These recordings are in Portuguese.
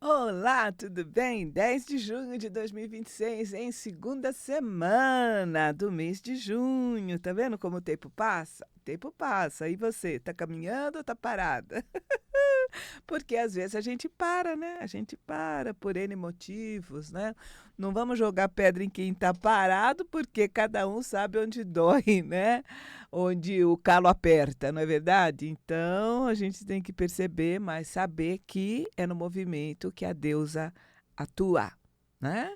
Olá, tudo bem? 10 de junho de 2026, em segunda semana do mês de junho. Tá vendo como o tempo passa? O tempo passa. E você, tá caminhando ou tá parada? Porque às vezes a gente para, né? A gente para por N motivos, né? Não vamos jogar pedra em quem tá parado, porque cada um sabe onde dói, né? Onde o calo aperta, não é verdade? Então a gente tem que perceber, mas saber que é no movimento que a deusa atua, né?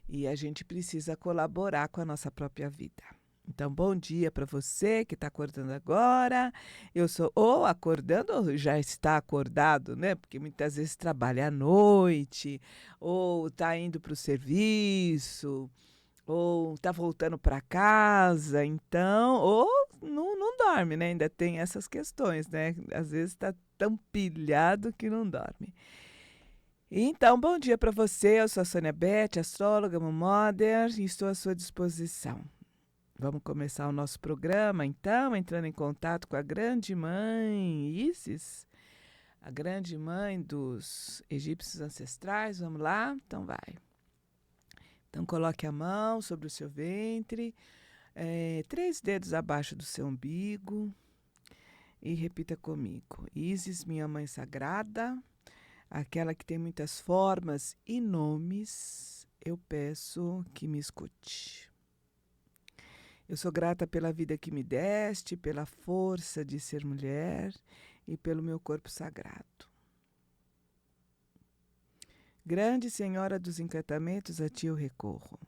E a gente precisa colaborar com a nossa própria vida. Então, bom dia para você que está acordando agora. Eu sou ou acordando ou já está acordado, né? Porque muitas vezes trabalha à noite, ou está indo para o serviço, ou está voltando para casa. Então, ou não dorme, né? Ainda tem essas questões, né? Às vezes está tão pilhado que não dorme. Então, bom dia para você. Eu sou a Sônia Beth, astróloga, mother, e estou à sua disposição. Vamos começar o nosso programa, então, entrando em contato com a grande mãe Isis, a grande mãe dos egípcios ancestrais. Vamos lá? Então, vai. Então, coloque a mão sobre o seu ventre, 3 dedos abaixo do seu umbigo e repita comigo. Isis, minha mãe sagrada, aquela que tem muitas formas e nomes, eu peço que me escute. Eu sou grata pela vida que me deste, pela força de ser mulher e pelo meu corpo sagrado. Grande Senhora dos Encantamentos, a ti eu recorro.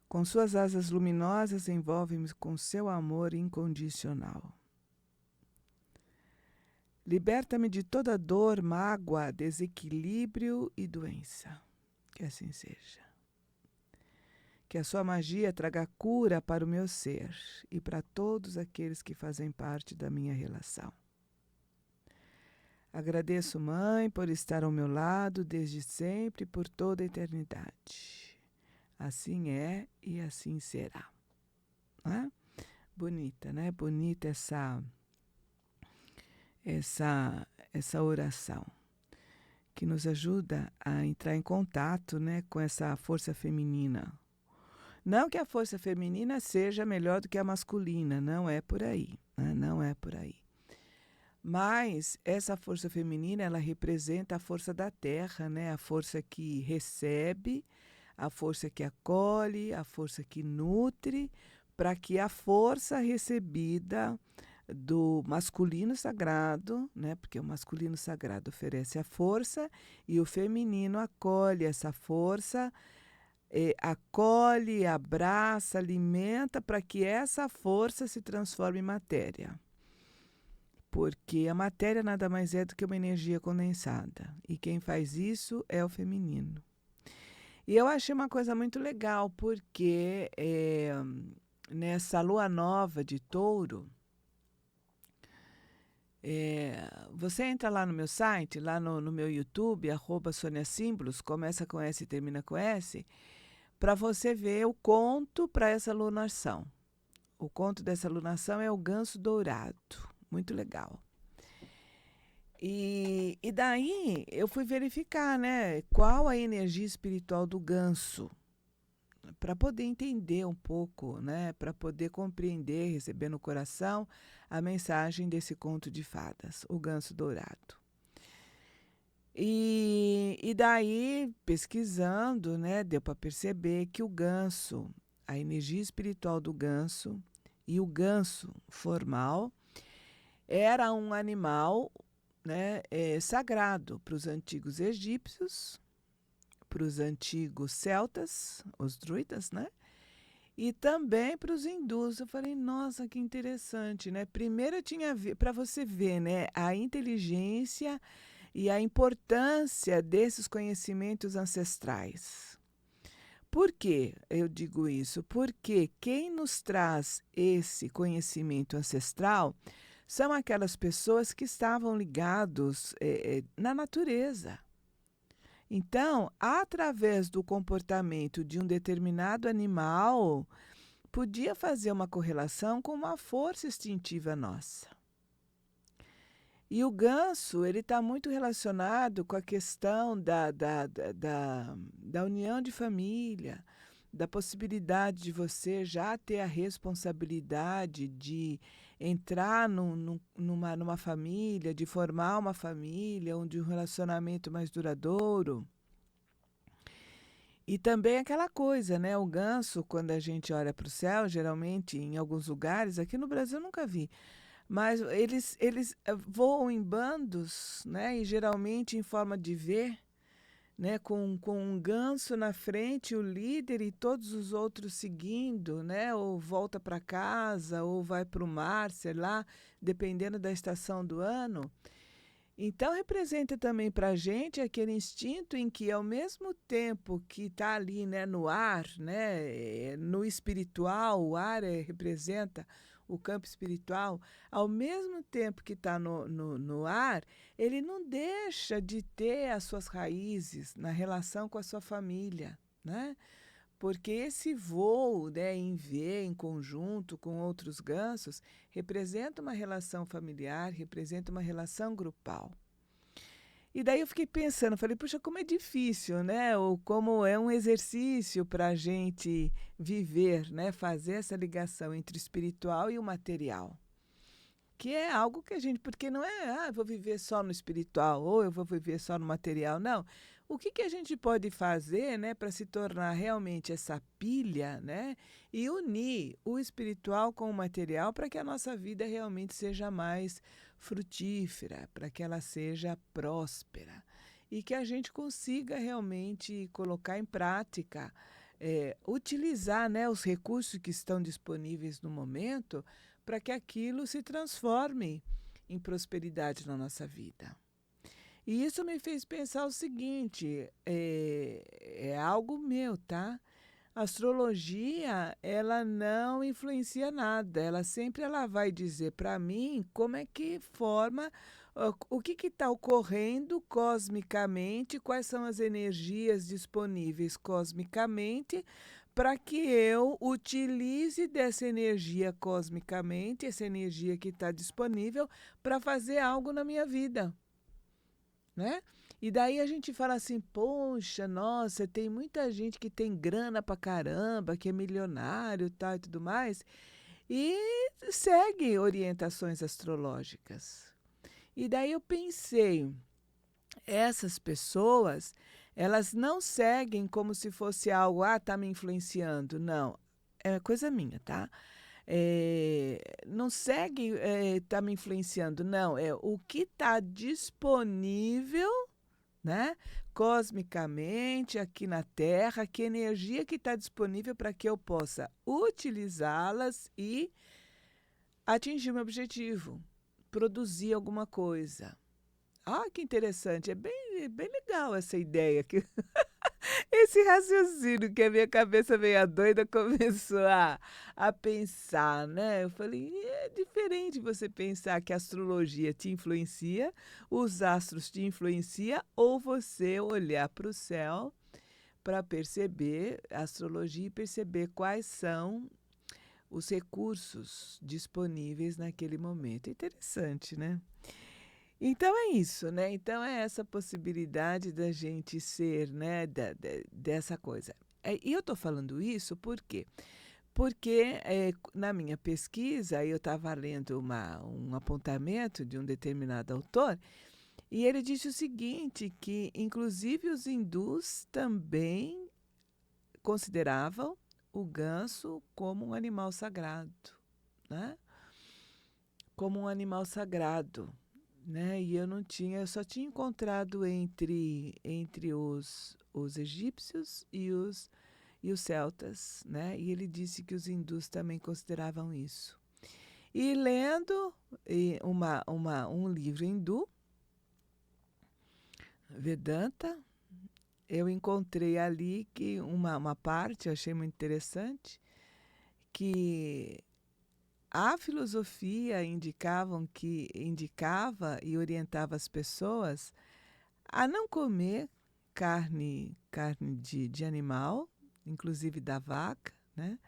Com suas asas luminosas, envolve-me com seu amor incondicional. Liberta-me de toda dor, mágoa, desequilíbrio e doença. Que assim seja. Que a sua magia traga cura para o meu ser e para todos aqueles que fazem parte da minha relação. Agradeço, Mãe, por estar ao meu lado desde sempre e por toda a eternidade. Assim é e assim será. Né? Bonita, né? Bonita essa oração que nos ajuda a entrar em contato, né, com essa força feminina. Não que a força feminina seja melhor do que a masculina, não é por aí, né? Não é por aí. Mas essa força feminina, ela representa a força da terra, né? A força que recebe, a força que acolhe, a força que nutre, para que a força recebida do masculino sagrado, né? Porque o masculino sagrado oferece a força e o feminino acolhe essa força, acolhe, abraça, alimenta para que essa força se transforme em matéria. Porque a matéria nada mais é do que uma energia condensada. E quem faz isso é o feminino. E eu achei uma coisa muito legal, porque nessa lua nova de touro, você entra lá no meu site, lá no meu YouTube, @SoniaSímbolos, começa com S e termina com S, para você ver o conto para essa lunação. O conto dessa lunação é o Ganso Dourado. Muito legal. E daí eu fui verificar, né, qual a energia espiritual do ganso, para poder entender um pouco, né, para poder compreender, receber no coração a mensagem desse conto de fadas, o Ganso Dourado. E daí, pesquisando, né, deu para perceber que o ganso, a energia espiritual do ganso e o ganso formal era um animal, né, sagrado para os antigos egípcios, para os antigos celtas, os druidas, né? E também para os hindus. Eu falei, nossa, que interessante, né? Primeiro eu tinha para você ver, né, a inteligência e a importância desses conhecimentos ancestrais. Por que eu digo isso? Porque quem nos traz esse conhecimento ancestral são aquelas pessoas que estavam ligados na natureza. Então, através do comportamento de um determinado animal, podia fazer uma correlação com uma força instintiva nossa. E o ganso, ele está muito relacionado com a questão da união de família, da possibilidade de você já ter a responsabilidade de entrar numa família, de formar uma família, de um relacionamento mais duradouro. E também aquela coisa, né? O ganso, quando a gente olha para o céu, geralmente em alguns lugares, aqui no Brasil eu nunca vi, mas eles voam em bandos, né? E geralmente em forma de V, né? Com um ganso na frente, o líder e todos os outros seguindo, né? Ou volta para casa, ou vai para o mar, sei lá, dependendo da estação do ano. Então representa também para a gente aquele instinto em que, ao mesmo tempo que está ali, né, no ar, né, no espiritual, o ar representa o campo espiritual, ao mesmo tempo que está no ar, ele não deixa de ter as suas raízes na relação com a sua família, né? Porque esse voo, né, em V, em conjunto com outros gansos, representa uma relação familiar, representa uma relação grupal. E daí eu fiquei pensando, falei, puxa, como é difícil, né? Ou como é um exercício para a gente viver, né? Fazer essa ligação entre o espiritual e o material. Que é algo que a gente, porque não é, eu vou viver só no espiritual ou eu vou viver só no material, não. O que a gente pode fazer, né, para se tornar realmente essa pilha, né, e unir o espiritual com o material para que a nossa vida realmente seja mais frutífera, para que ela seja próspera e que a gente consiga realmente colocar em prática, utilizar, né, os recursos que estão disponíveis no momento para que aquilo se transforme em prosperidade na nossa vida. E isso me fez pensar o seguinte, é algo meu, tá? A astrologia, ela não influencia nada, ela vai dizer para mim como é que forma, o que está ocorrendo cosmicamente, quais são as energias disponíveis cosmicamente, para que eu utilize dessa energia cosmicamente, essa energia que está disponível, para fazer algo na minha vida, né? E daí a gente fala assim, poxa, nossa, tem muita gente que tem grana pra caramba, que é milionário, tal e tudo mais, e segue orientações astrológicas. E daí eu pensei, essas pessoas, elas não seguem como se fosse algo, tá me influenciando. Não, é coisa minha, tá? Não segue, tá me influenciando, não. É o que está disponível, né? Cosmicamente, aqui na Terra, que energia que está disponível para que eu possa utilizá-las e atingir o meu objetivo, produzir alguma coisa. Ah, que interessante, bem legal essa ideia, esse raciocínio que a minha cabeça meia doida começou a pensar, né? Eu falei, é diferente você pensar que a astrologia te influencia, os astros te influenciam, ou você olhar para o céu para perceber a astrologia e perceber quais são os recursos disponíveis naquele momento. Interessante, né? Então é isso, né? Então é essa possibilidade da gente ser, né, dessa coisa. E eu estou falando isso por quê? Porque na minha pesquisa eu estava lendo um apontamento de um determinado autor e ele disse o seguinte, que inclusive os hindus também consideravam o ganso como um animal sagrado, né? Como um animal sagrado, né? E eu só tinha encontrado entre os egípcios e os celtas, né? E ele disse que os hindus também consideravam isso. E lendo um livro hindu, Vedanta, eu encontrei ali que uma parte, eu achei muito interessante, que a filosofia indicava e orientava as pessoas a não comer carne de animal, inclusive da vaca, né?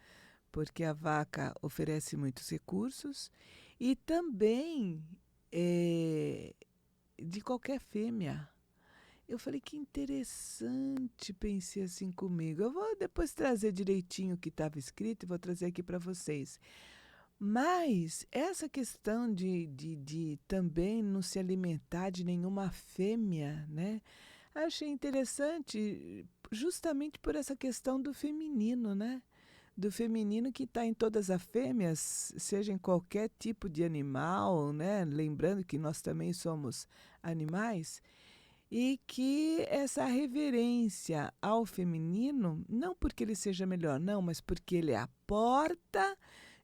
Porque a vaca oferece muitos recursos, e também eh, de qualquer fêmea. Eu falei, que interessante, pensei assim comigo. Eu vou depois trazer direitinho o que estava escrito e vou trazer aqui para vocês. Mas essa questão de também não se alimentar de nenhuma fêmea, né? Achei interessante justamente por essa questão do feminino, né? Do feminino que está em todas as fêmeas, seja em qualquer tipo de animal, né? Lembrando que nós também somos animais, e que essa reverência ao feminino, não porque ele seja melhor, não, mas porque ele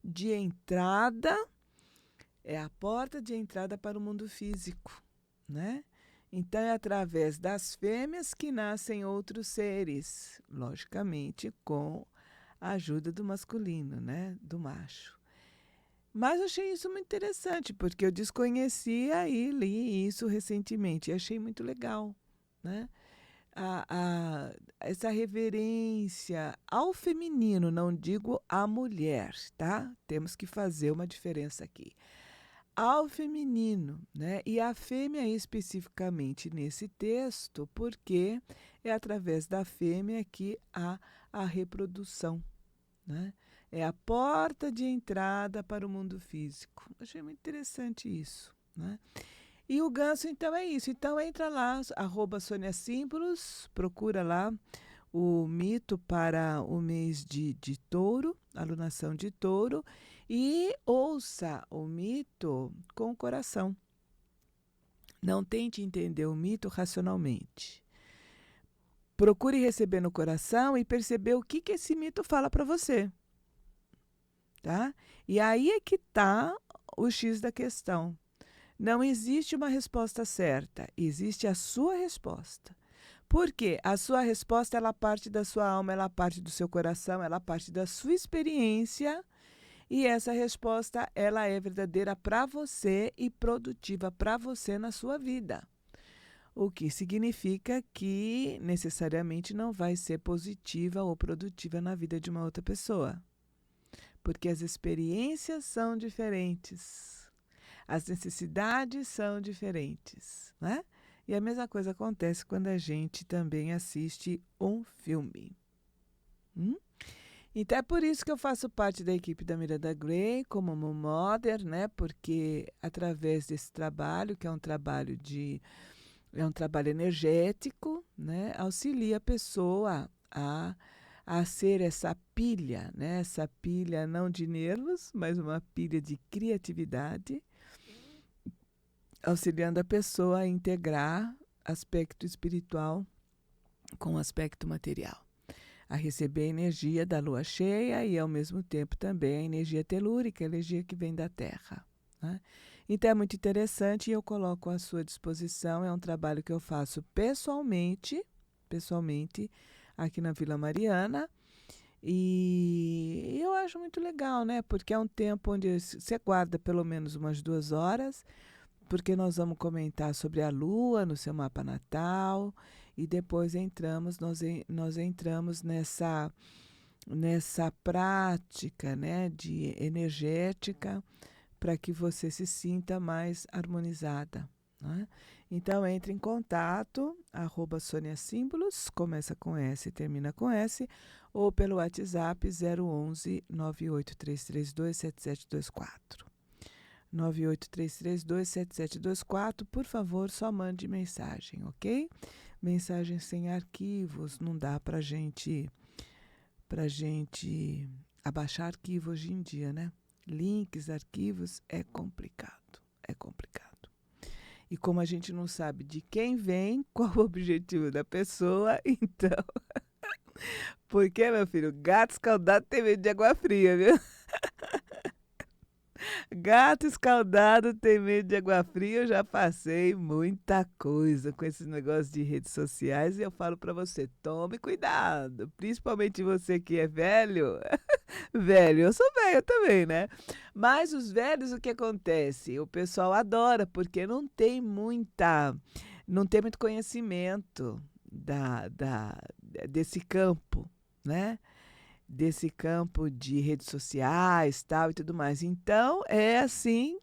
de entrada, é a porta de entrada para o mundo físico, né? Então é através das fêmeas que nascem outros seres, logicamente com a ajuda do masculino, né? Do macho. Mas eu achei isso muito interessante, porque eu desconhecia e li isso recentemente, e achei muito legal, né? Essa reverência ao feminino, não digo à mulher, tá? Temos que fazer uma diferença aqui. Ao feminino, né? E a fêmea especificamente nesse texto, porque é através da fêmea que há a reprodução, né? É a porta de entrada para o mundo físico. Achei muito interessante isso, né? E o ganso, então, é isso. Então, entra lá, @Sônia Símbolos, procura lá o mito para o mês de touro, alunação de touro, e ouça o mito com o coração. Não tente entender o mito racionalmente. Procure receber no coração e perceber o que esse mito fala para você. Tá? E aí é que está o X da questão. Não existe uma resposta certa, existe a sua resposta. Por quê? A sua resposta, ela parte da sua alma, ela parte do seu coração, ela parte da sua experiência, e essa resposta, ela é verdadeira para você e produtiva para você na sua vida. O que significa que necessariamente não vai ser positiva ou produtiva na vida de uma outra pessoa. Porque as experiências são diferentes. As necessidades são diferentes, né? E a mesma coisa acontece quando a gente também assiste um filme. Então é por isso que eu faço parte da equipe da Miranda Gray como Mother, né? Porque através desse trabalho, que é um trabalho energético, né? Auxilia a pessoa a ser essa pilha, né? Essa pilha não de nervos, mas uma pilha de criatividade, auxiliando a pessoa a integrar aspecto espiritual com o aspecto material, a receber a energia da lua cheia e, ao mesmo tempo, também a energia telúrica, a energia que vem da Terra, né? Então, é muito interessante e eu coloco à sua disposição. É um trabalho que eu faço pessoalmente, aqui na Vila Mariana, e eu acho muito legal, né? Porque é um tempo onde você guarda pelo menos umas 2 horas, porque nós vamos comentar sobre a Lua no seu mapa natal e depois nós entramos nessa prática, né, de energética para que você se sinta mais harmonizada, né? Então entre em contato, @Sônia Símbolos, começa com S e termina com S, ou pelo WhatsApp 011 98332 7724. 983327724, por favor, só mande mensagem, ok? Mensagem sem arquivos, não dá pra gente abaixar arquivo hoje em dia, né? Links, arquivos, é complicado, é complicado. E como a gente não sabe de quem vem, qual o objetivo da pessoa, então... Porque, meu filho, gato escaldado tem medo de água fria, viu? Gato escaldado tem medo de água fria. Eu já passei muita coisa com esses negócios de redes sociais e eu falo pra você, tome cuidado, principalmente você que é velho. Velho, eu sou velho também, né? Mas os velhos, o que acontece? O pessoal adora porque não tem muito conhecimento desse campo, né? Desse campo de redes sociais, tal e tudo mais. Então, é assim,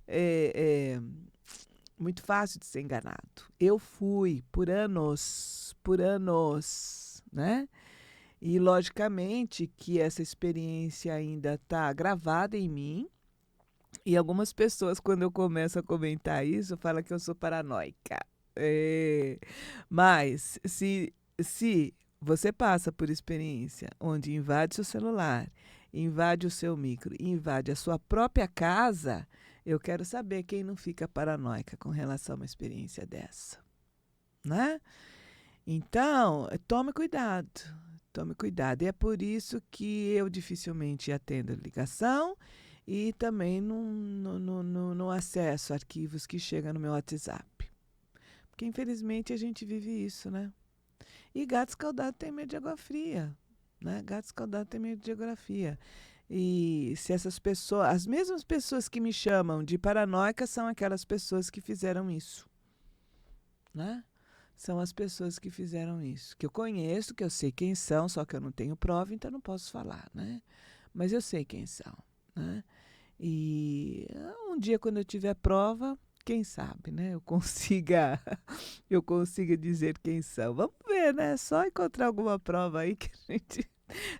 é, é muito fácil de ser enganado. Eu fui por anos, né? E logicamente que essa experiência ainda está gravada em mim. E algumas pessoas, quando eu começo a comentar isso, falam que eu sou paranoica. É, mas se você passa por experiência onde invade seu celular, invade o seu micro, invade a sua própria casa, eu quero saber quem não fica paranoica com relação a uma experiência dessa, né? Então, tome cuidado, tome cuidado. E é por isso que eu dificilmente atendo ligação e também não acesso arquivos que chegam no meu WhatsApp. Porque, infelizmente, a gente vive isso, né? E gato escaldado tem medo de água fria, né? Gato escaldado tem medo de geografia. E se essas pessoas, as mesmas pessoas que me chamam de paranoica são aquelas pessoas que fizeram isso, né? São as pessoas que fizeram isso. Que eu conheço, que eu sei quem são, só que eu não tenho prova, então não posso falar, né? Mas eu sei quem são, né? E um dia, quando eu tiver prova, quem sabe, né? Eu consiga dizer quem são. Vamos ver, né? Só encontrar alguma prova aí que a gente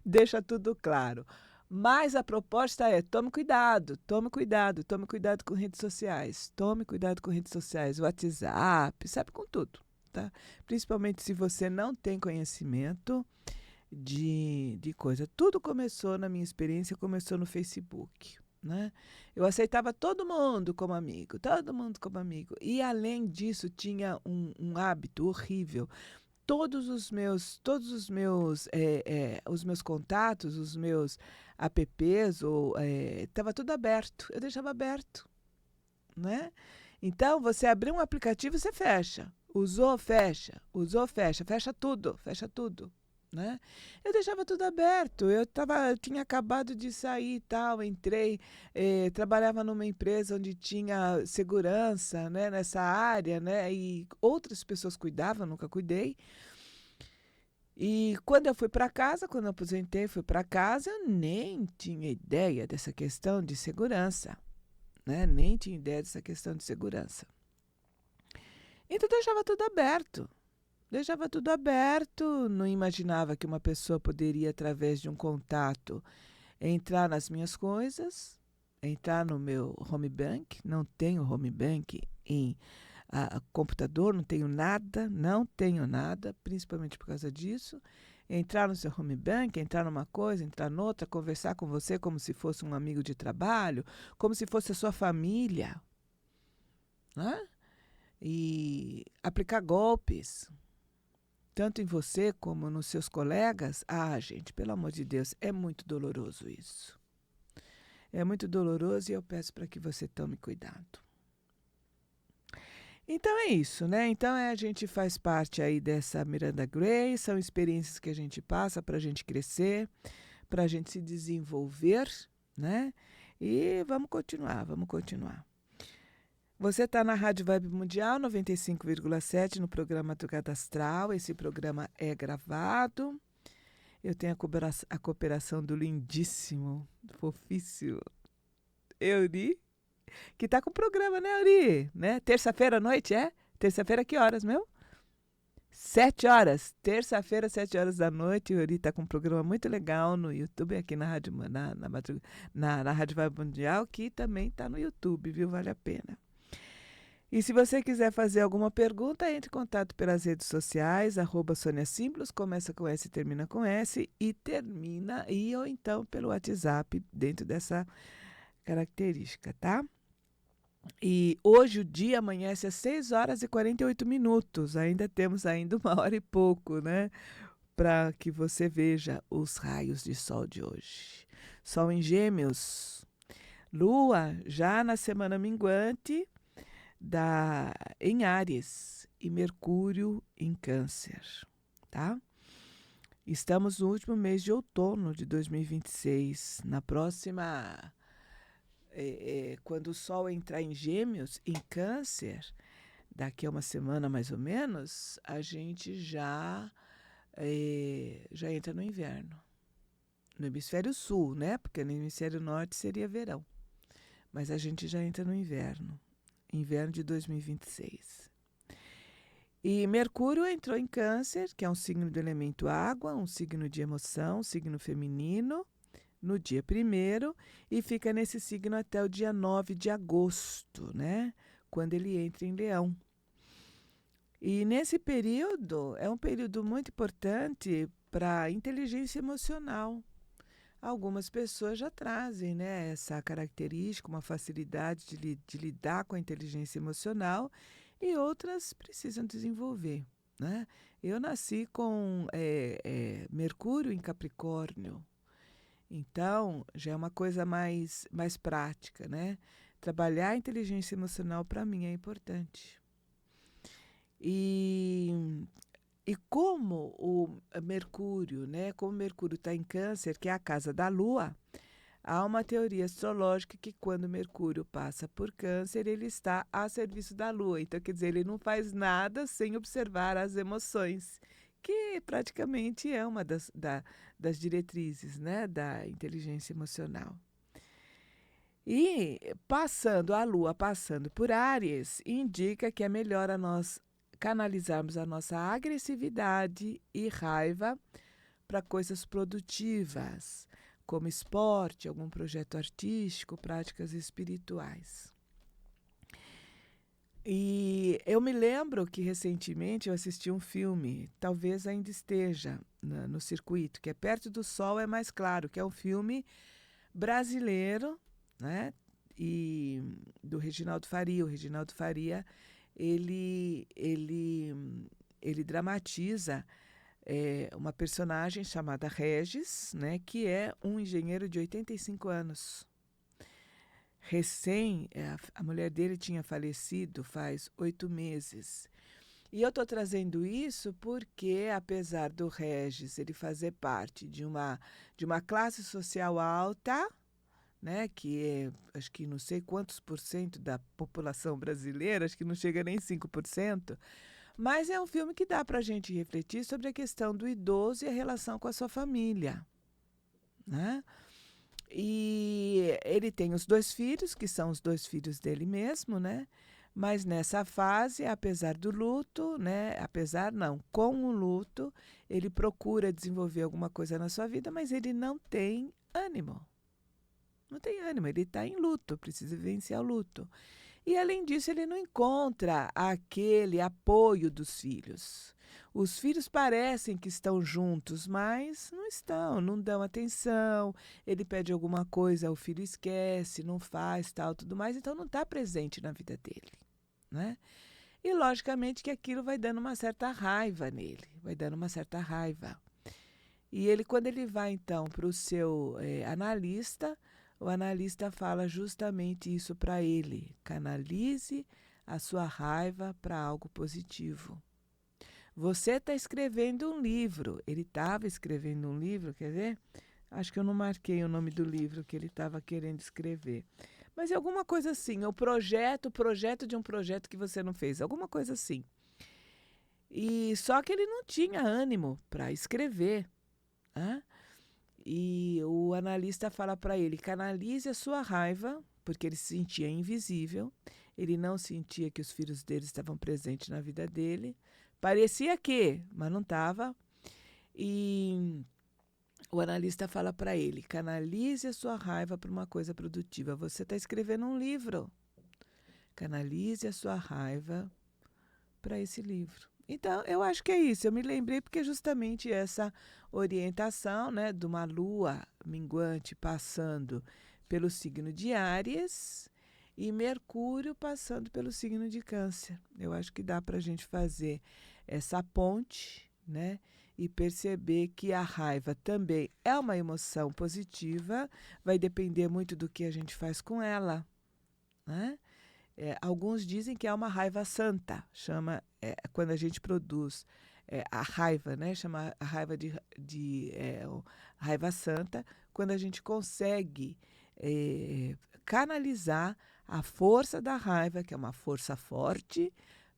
deixa tudo claro. Mas a proposta é: tome cuidado, tome cuidado, tome cuidado com redes sociais, tome cuidado com redes sociais, WhatsApp, sabe, com tudo, tá? Principalmente se você não tem conhecimento de coisa. Tudo começou, na minha experiência, começou no Facebook, né? Eu aceitava todo mundo como amigo, todo mundo como amigo. E além disso, tinha um hábito horrível. Os meus contatos, os meus apps, estava tudo aberto. Eu deixava aberto, né? Então, você abrir um aplicativo, você fecha. Usou, fecha, fecha tudo, né? Eu deixava tudo aberto. Eu tinha acabado de sair e tal, entrei, trabalhava numa empresa onde tinha segurança, né, nessa área, né? E outras pessoas cuidavam, eu nunca cuidei. E quando eu fui para casa, quando eu aposentei, fui para casa, eu nem tinha ideia dessa questão de segurança, né? Nem tinha ideia dessa questão de segurança. Então deixava tudo aberto. Deixava tudo aberto, não imaginava que uma pessoa poderia, através de um contato, entrar nas minhas coisas, entrar no meu home bank. Não tenho home bank em computador, não tenho nada, principalmente por causa disso. Entrar no seu home bank, entrar numa coisa, entrar noutra, conversar com você como se fosse um amigo de trabalho, como se fosse a sua família, né? E aplicar golpes, tanto em você como nos seus colegas. Ah, gente, pelo amor de Deus, é muito doloroso isso. É muito doloroso e eu peço para que você tome cuidado. Então é isso, né? Então a gente faz parte aí dessa Miranda Gray, são experiências que a gente passa para a gente crescer, para a gente se desenvolver, né? E vamos continuar, vamos continuar. Você está na Rádio Vibe Mundial 95,7 no programa do Cadastral. Esse programa é gravado. Eu tenho a cooperação do lindíssimo, fofíssimo Euri, que está com o programa, né, Euri? Né? Terça-feira à noite, é? Terça-feira, que horas, meu? 7 horas. Terça-feira, 7 horas da noite. O Euri está com um programa muito legal no YouTube, aqui na Rádio, na Rádio Vibe Mundial, que também está no YouTube, viu? Vale a pena. E se você quiser fazer alguma pergunta, entre em contato pelas redes sociais, @SôniaSimplos, começa com S e termina com S, ou então pelo WhatsApp, dentro dessa característica, tá? E hoje o dia amanhece às 6 horas e 48 minutos, ainda temos uma hora e pouco, né? Para que você veja os raios de sol de hoje. Sol em Gêmeos, Lua já na semana minguante, em Áries, e Mercúrio em Câncer, tá? Estamos no último mês de outono de 2026. Na próxima, quando o Sol entrar em Gêmeos, em Câncer, daqui a uma semana mais ou menos, a gente já entra no inverno. No hemisfério sul, né? Porque no hemisfério norte seria verão. mas a gente já entra no inverno de 2026. E Mercúrio entrou em Câncer, que é um signo do elemento água, um signo de emoção, um signo feminino, no dia 1º, e fica nesse signo até o dia 9 de agosto, né? Quando ele entra em Leão. E nesse período, é um período muito importante para a inteligência emocional. Algumas pessoas já trazem, né, essa característica, uma facilidade de lidar com a inteligência emocional, e outras precisam desenvolver, né? Eu nasci com Mercúrio em Capricórnio, então já é uma coisa mais prática, né? Trabalhar a inteligência emocional para mim é importante. E como o Mercúrio, né? Como Mercúrio está em Câncer, que é a casa da Lua, há uma teoria astrológica que quando Mercúrio passa por Câncer, ele está a serviço da Lua. Então, quer dizer, ele não faz nada sem observar as emoções, que praticamente é uma das diretrizes, né, da inteligência emocional. E a Lua passando por Áries, indica que é melhor nós canalizarmos a nossa agressividade e raiva para coisas produtivas, como esporte, algum projeto artístico, práticas espirituais. E eu me lembro que recentemente eu assisti um filme, talvez ainda esteja no circuito, que é Perto do Sol é Mais Claro, que é um filme brasileiro, né? E do Reginaldo Faria. O Reginaldo Faria, ele dramatiza uma personagem chamada Regis, né, que é um engenheiro de 85 anos. A mulher dele tinha falecido faz 8 meses. E eu estou trazendo isso porque, apesar do Regis ele fazer parte de uma classe social alta, né, que é, acho que não sei quantos por cento da população brasileira, acho que não chega nem 5%, mas é um filme que dá para a gente refletir sobre a questão do idoso e a relação com a sua família, né? E ele tem os 2 filhos, que são os 2 filhos dele mesmo, né? Mas nessa fase, apesar do luto, né? Com o luto, ele procura desenvolver alguma coisa na sua vida, mas ele não tem ânimo. Não tem ânimo, ele está em luto, precisa vivenciar o luto. E, além disso, ele não encontra aquele apoio dos filhos. Os filhos parecem que estão juntos, mas não estão, não dão atenção. Ele pede alguma coisa, o filho esquece, não faz, tal, tudo mais, então não está presente na vida dele, né? E, logicamente, que aquilo vai dando uma certa raiva nele, vai dando uma certa raiva. E ele, quando ele vai, então, para o seu analista, o analista fala justamente isso para ele: canalize a sua raiva para algo positivo. Você está escrevendo um livro. Ele estava escrevendo um livro, quer ver? Acho que eu não marquei o nome do livro que ele estava querendo escrever. Mas é alguma coisa assim, o projeto de um projeto que você não fez, alguma coisa assim. E só que ele não tinha ânimo para escrever, né? E o analista fala para ele: canalize a sua raiva, porque ele se sentia invisível, ele não sentia que os filhos dele estavam presentes na vida dele. Parecia que, mas não estava. E o analista fala para ele: canalize a sua raiva para uma coisa produtiva. Você está escrevendo um livro. Canalize a sua raiva para esse livro. Então, eu acho que é isso. Eu me lembrei porque justamente essa orientação, né, de uma lua minguante passando pelo signo de Áries e Mercúrio passando pelo signo de Câncer. Eu acho que dá para a gente fazer essa ponte, né, e perceber que a raiva também é uma emoção positiva, vai depender muito do que a gente faz com ela, né? Alguns dizem que é uma raiva santa, quando a gente produz a raiva, né? Chama a raiva raiva santa, quando a gente consegue canalizar a força da raiva, que é uma força forte,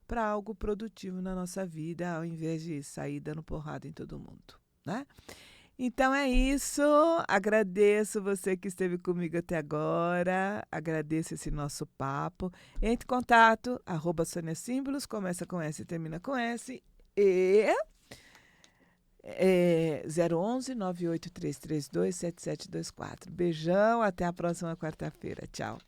para algo produtivo na nossa vida, ao invés de sair dando porrada em todo mundo, né? Então é isso. Agradeço você que esteve comigo até agora. Agradeço esse nosso papo. Entre em contato, @Sônia Símbolos, começa com S e termina com S. E 011 98332 7724. Beijão, até a próxima quarta-feira. Tchau.